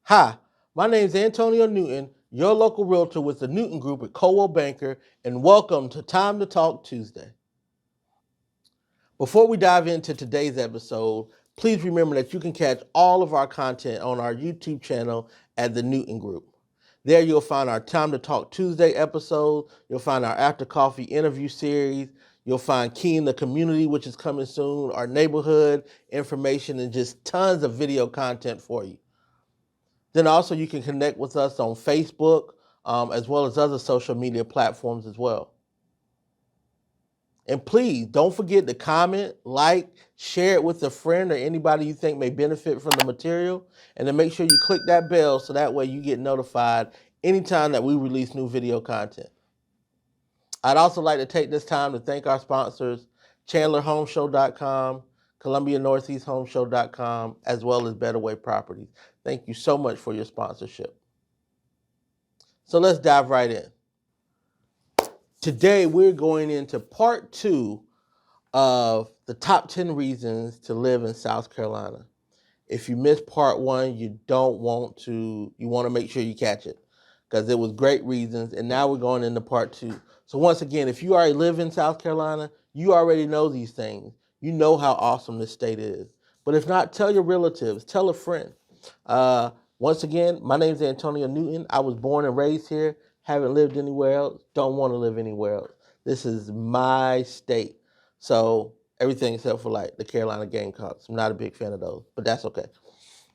Hi, my name is Antonio Newton, your local realtor with the Newton Group at Coldwell Banker, and welcome to Time to Talk Tuesday. Before we dive into today's episode, please remember that you can catch all of our content on our YouTube channel at the Newton Group. There you'll find our Time to Talk Tuesday episode, you'll find our After Coffee interview series, you'll find Key in the Community, which is coming soon, our neighborhood information, and just tons of video content for you. Then also you can connect with us on Facebook, as well as other social media platforms as well. And please don't forget to comment, like, share it with a friend or anybody you think may benefit from the material. And then make sure you click that bell so that way you get notified anytime that we release new video content. I'd also like to take this time to thank our sponsors, ChandlerHomeshow.com, ColumbiaNortheastHomeshow.com, as well as Better Way Properties. Thank you so much for your sponsorship. So let's dive right in. Today, we're going into part 2 of the top 10 reasons to live in South Carolina. If you missed part 1, you want to make sure you catch it because it was great reasons. And now we're going into part 2. So once again, if you already live in South Carolina, you already know these things. You know how awesome this state is. But if not, tell your relatives, tell a friend. Once again, my name is Antonio Newton. I was born and raised here, haven't lived anywhere else, don't want to live anywhere else. This is my state. So everything except for like the Carolina Gamecocks. I'm not a big fan of those, but that's okay.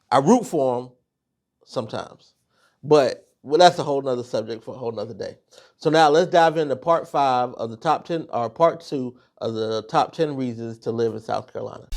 I root for them sometimes, but that's a whole nother subject for a whole nother day. So now let's dive into part 5 of the top 10, or part 2 of the top 10 reasons to live in South Carolina.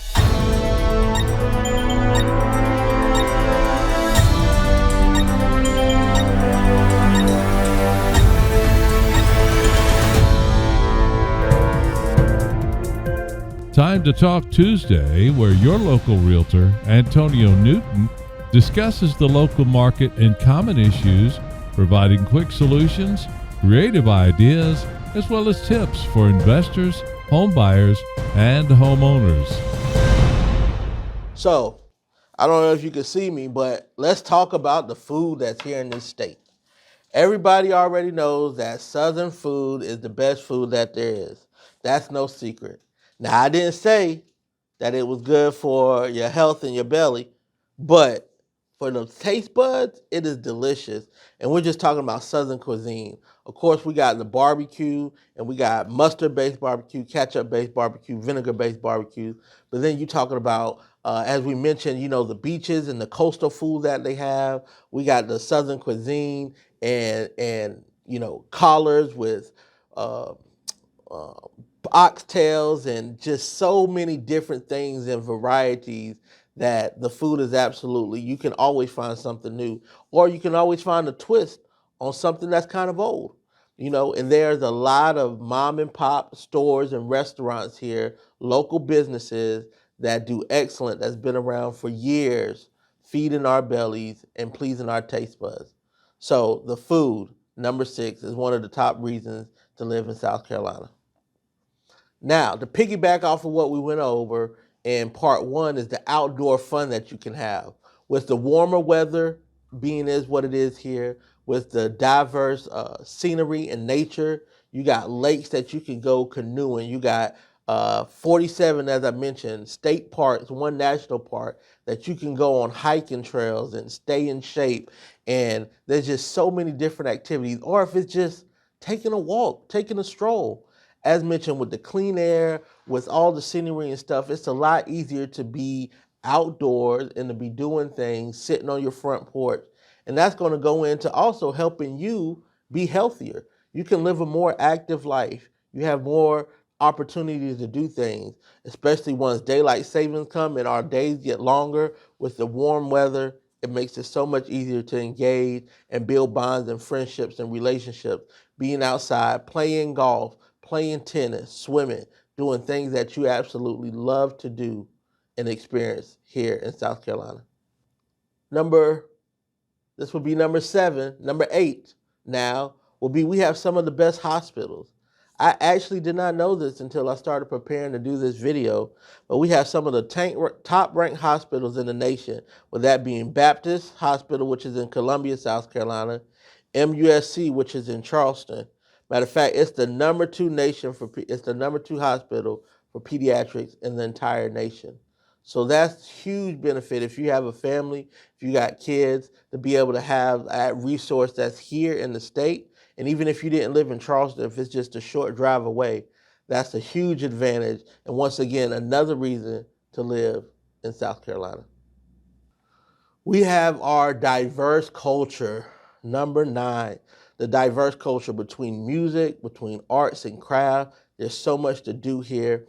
Time to Talk Tuesday, where your local realtor, Antonio Newton, discusses the local market and common issues, providing quick solutions, creative ideas, as well as tips for investors, home buyers, and homeowners. So, I don't know if you can see me, but let's talk about the food that's here in this state. Everybody already knows that Southern food is the best food that there is. That's no secret. Now, I didn't say that it was good for your health and your belly, but for the taste buds, it is delicious. And we're just talking about Southern cuisine. Of course, we got the barbecue, and we got mustard-based barbecue, ketchup-based barbecue, vinegar-based barbecue. But then you're talking about, as we mentioned, the beaches and the coastal food that they have. We got the Southern cuisine and collars with oxtails and just so many different things and varieties that the food is absolutely, you can always find something new, or you can always find a twist on something that's kind of old, and there's a lot of mom and pop stores and restaurants here, local businesses that do excellent, that's been around for years, feeding our bellies and pleasing our taste buds. So the food, number 6, is one of the top reasons to live in South Carolina. Now, to piggyback off of what we went over in part 1 is the outdoor fun that you can have. With the warmer weather being is what it is here, with the diverse scenery and nature, you got lakes that you can go canoeing. You got 47, as I mentioned, state parks, one national park that you can go on hiking trails and stay in shape. And there's just so many different activities. Or if it's just taking a walk, taking a stroll. As mentioned, with the clean air, with all the scenery and stuff, it's a lot easier to be outdoors and to be doing things, sitting on your front porch. And that's going to go into also helping you be healthier. You can live a more active life. You have more opportunities to do things, especially once daylight savings come and our days get longer with the warm weather. It makes it so much easier to engage and build bonds and friendships and relationships, being outside, playing golf, playing tennis, swimming, doing things that you absolutely love to do and experience here in South Carolina. This would be number 7. Number 8 now will be we have some of the best hospitals. I actually did not know this until I started preparing to do this video, but we have some of the top ranked hospitals in the nation, with that being Baptist Hospital, which is in Columbia, South Carolina, MUSC, which is in Charleston. Matter of fact, it's the number two hospital for pediatrics in the entire nation. So that's huge benefit if you have a family, if you got kids, to be able to have that resource that's here in the state. And even if you didn't live in Charleston, if it's just a short drive away, that's a huge advantage. And once again, another reason to live in South Carolina. We have our diverse culture, number 9, the diverse culture between music, between arts and craft. There's so much to do here.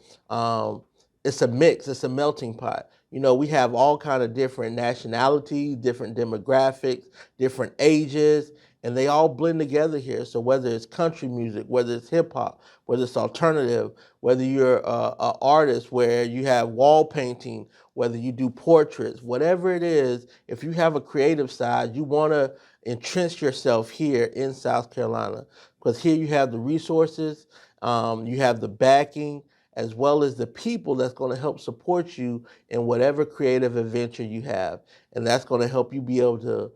It's a mix, it's a melting pot. You know, we have all kind of different nationalities, different demographics, different ages, and they all blend together here. So whether it's country music, whether it's hip hop, whether it's alternative, whether you're an artist where you have wall painting, whether you do portraits, whatever it is, if you have a creative side, you want to entrench yourself here in South Carolina, because here you have the resources, you have the backing, as well as the people that's going to help support you in whatever creative adventure you have. And that's going to help you be able to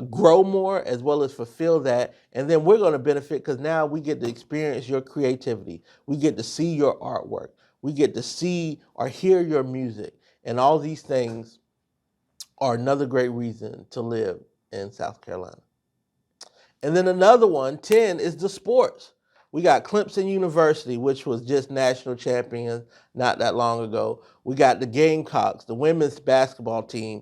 grow more, as well as fulfill that. And then we're going to benefit because now we get to experience your creativity. We get to see your artwork. We get to see or hear your music. And all these things are another great reason to live in South Carolina. And then another one, 10, is the sports. We got Clemson University, which was just national champions not that long ago. We got the Gamecocks, the women's basketball team,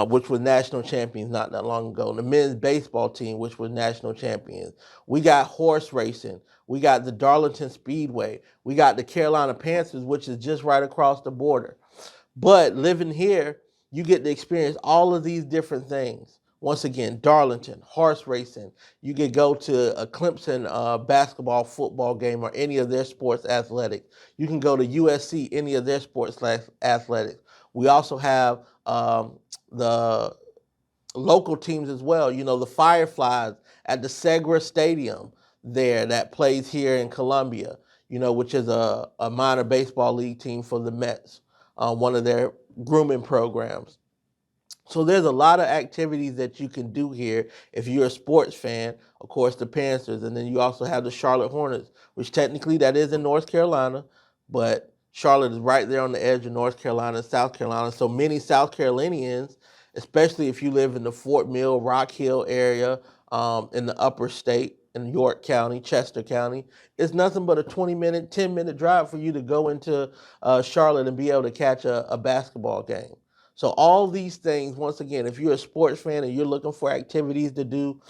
which was national champions not that long ago. The men's baseball team, which was national champions. We got horse racing. We got the Darlington Speedway. We got the Carolina Panthers, which is just right across the border. But living here, you get to experience all of these different things. Once again, Darlington, horse racing. You could go to a Clemson basketball, football game, or any of their sports athletics. You can go to USC, any of their sports athletics. We also have the local teams as well. You know, the Fireflies at the Segra Stadium there that plays here in Columbia, you know, which is a minor baseball league team for the Mets, one of their grooming programs. So there's a lot of activities that you can do here if you're a sports fan. Of course, the Panthers, and then you also have the Charlotte Hornets, which technically that is in North Carolina, but Charlotte is right there on the edge of North Carolina and South Carolina. So many South Carolinians, especially if you live in the Fort Mill, Rock Hill area, in the upper state, in York County, Chester County, it's nothing but a 20-minute, 10-minute drive for you to go into Charlotte and be able to catch a basketball game. So all these things, once again, if you're a sports fan and you're looking for activities to do,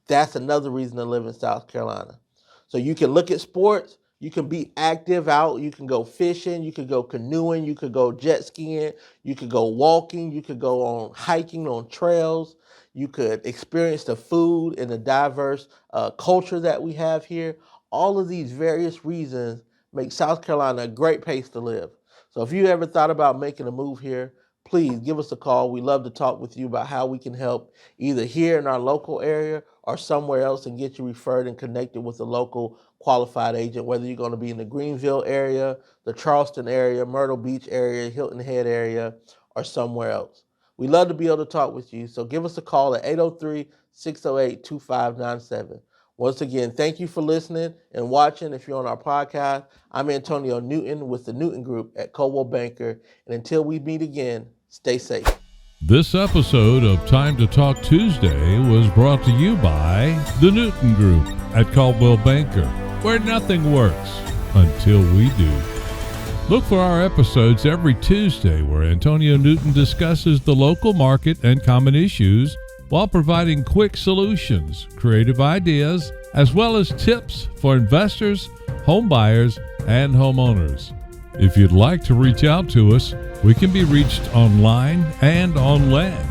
that's another reason to live in South Carolina. So you can look at sports, you can be active out, you can go fishing, you could go canoeing, you could go jet skiing, you could go walking, you could go on hiking on trails, you could experience the food and the diverse culture that we have here. All of these various reasons make South Carolina a great place to live. So if you ever thought about making a move here, please give us a call. We love to talk with you about how we can help either here in our local area or somewhere else and get you referred and connected with a local qualified agent, whether you're going to be in the Greenville area, the Charleston area, Myrtle Beach area, Hilton Head area, or somewhere else. We love to be able to talk with you, so give us a call at 803-608-2597. Once again, thank you for listening and watching. If you're on our podcast, I'm Antonio Newton with the Newton Group at Coldwell Banker. And until we meet again, stay safe. This episode of Time to Talk Tuesday was brought to you by the Newton Group at Coldwell Banker, where nothing works until we do. Look for our episodes every Tuesday where Antonio Newton discusses the local market and common issues while providing quick solutions, creative ideas, as well as tips for investors, home buyers, and homeowners. If you'd like to reach out to us, we can be reached online and on land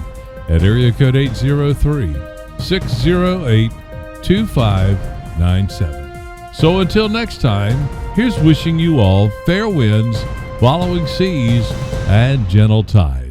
at area code 803-608-2597. So until next time, here's wishing you all fair winds, following seas, and gentle tides.